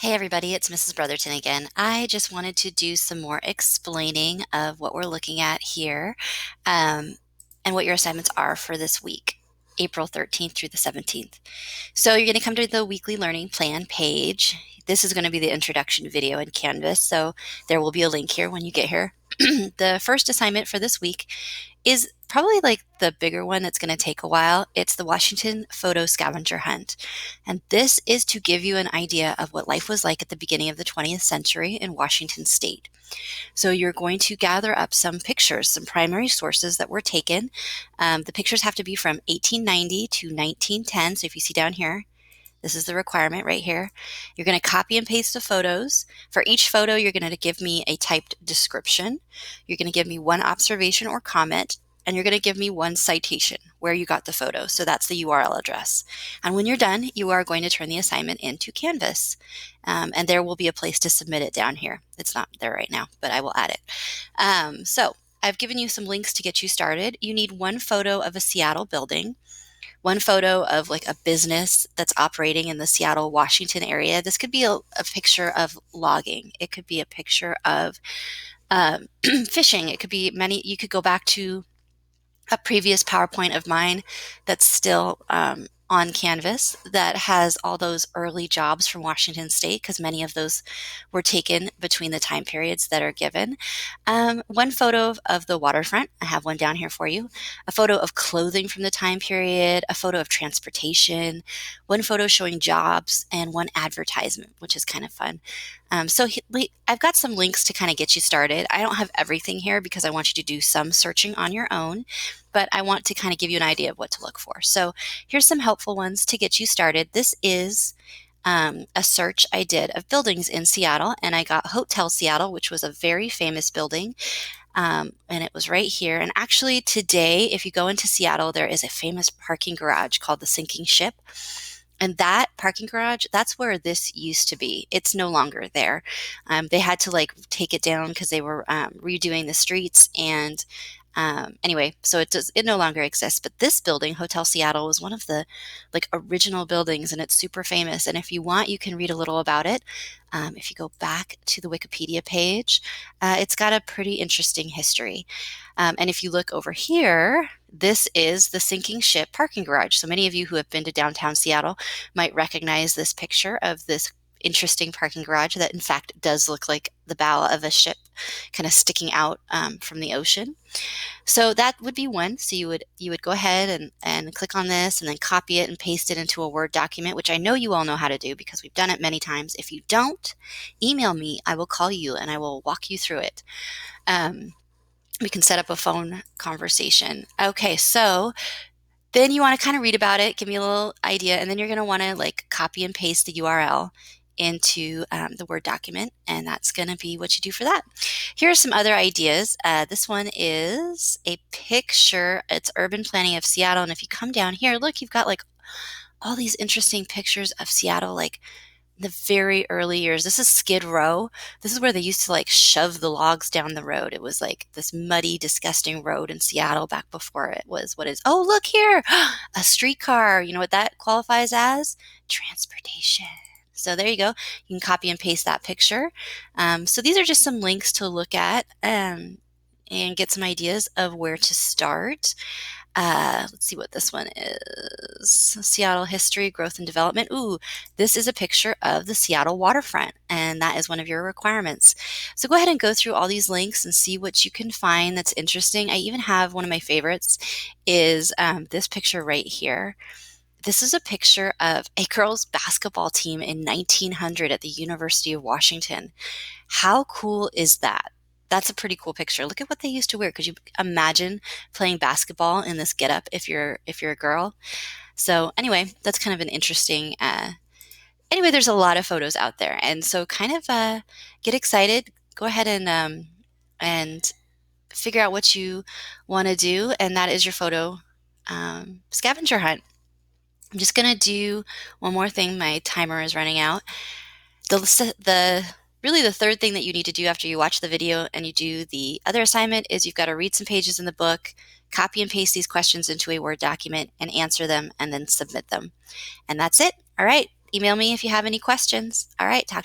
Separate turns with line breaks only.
Hey everybody, it's Mrs. Brotherton again. I just wanted to do some more explaining of what we're looking at here um, and what your assignments are for this week, April 13th through the 17th. So you're going to come to the weekly learning plan page. This is going to be the introduction video in Canvas, so there will be a link here when you get here. The first assignment for this week is probably like the bigger one that's going to take a while. It's the Washington Photo Scavenger Hunt. And this is to give you an idea of what life was like at the beginning of the 20th century in Washington state. So you're going to gather up some pictures, some primary sources that were taken. The pictures have to be from 1890 to 1910. So if you see down here, this is the requirement right here. You're going to copy and paste the photos. For each photo, you're going to give me a typed description. You're going to give me one observation or comment, and you're going to give me one citation where you got the photo. So that's the URL address. And when you're done, you are going to turn the assignment into Canvas. And there will be a place to submit it down here. It's not there right now, but I will add it. So I've given you some links to get you started. You need one photo of a Seattle building, one photo of like a business that's operating in the Seattle, Washington area. This could be a picture of logging. It could be a picture of fishing. It could be you could go back to a previous PowerPoint of mine that's still on Canvas that has all those early jobs from Washington State, because many of those were taken between the time periods that are given. One photo of the waterfront. I have one down here for you. A photo of clothing from the time period, a photo of transportation, one photo showing jobs, and one advertisement, which is kind of fun. I've got some links to kind of get you started. I don't have everything here because I want you to do some searching on your own, but I want to kind of give you an idea of what to look for. So here's some helpful ones to get you started. This is a search I did of buildings in Seattle, and I got Hotel Seattle, which was a very famous building. And it was right here. And actually today, if you go into Seattle, there is a famous parking garage called the Sinking Ship. And that parking garage, that's where this used to be. It's no longer there. They had to like take it down because they were redoing the streets. And anyway, so it no longer exists. But this building, Hotel Seattle, was one of the like original buildings, and it's super famous. And if you want, you can read a little about it. If you go back to the Wikipedia page, it's got a pretty interesting history. And if you look over here, this is the Sinking Ship parking garage. So many of you who have been to downtown Seattle might recognize this picture of this interesting parking garage that in fact does look like the bow of a ship kind of sticking out from the ocean. So that would be one. So you would go ahead and click on this and then copy it and paste it into a Word document, which I know you all know how to do because we've done it many times. If you don't, email me. I will call you and I will walk you through it. We can set up a phone conversation. Okay, so then you want to kind of read about it, give me a little idea, and then you're going to want to like copy and paste the URL into the Word document, and that's going to be what you do for that. Here are some other ideas. This one is a picture. It's urban planning of Seattle, and if you come down here, look, you've got like all these interesting pictures of Seattle, like the very early years. This is Skid Row. This is where they used to like shove the logs down the road. It was like this muddy, disgusting road in Seattle back before it was what is. Oh, look here, a streetcar. You know what that qualifies as? Transportation. So there you go. You can copy and paste that picture. So these are just some links to look at and get some ideas of where to start. Let's see what this one is. Seattle history, growth and development. Ooh, this is a picture of the Seattle waterfront, and that is one of your requirements. So go ahead and go through all these links and see what you can find that's interesting. I even have one of my favorites is this picture right here. This is a picture of a girls' basketball team in 1900 at the University of Washington. How cool is that? That's a pretty cool picture. Look at what they used to wear. Could you imagine playing basketball in this getup if you're a girl? So anyway, that's kind of an interesting. Anyway, there's a lot of photos out there, and so kind of get excited. Go ahead and figure out what you want to do, and that is your photo scavenger hunt. I'm just going to do one more thing. My timer is running out. Really the third thing that you need to do after you watch the video and you do the other assignment is you've got to read some pages in the book, copy and paste these questions into a Word document and answer them and then submit them. And that's it. All right. Email me if you have any questions. All right. Talk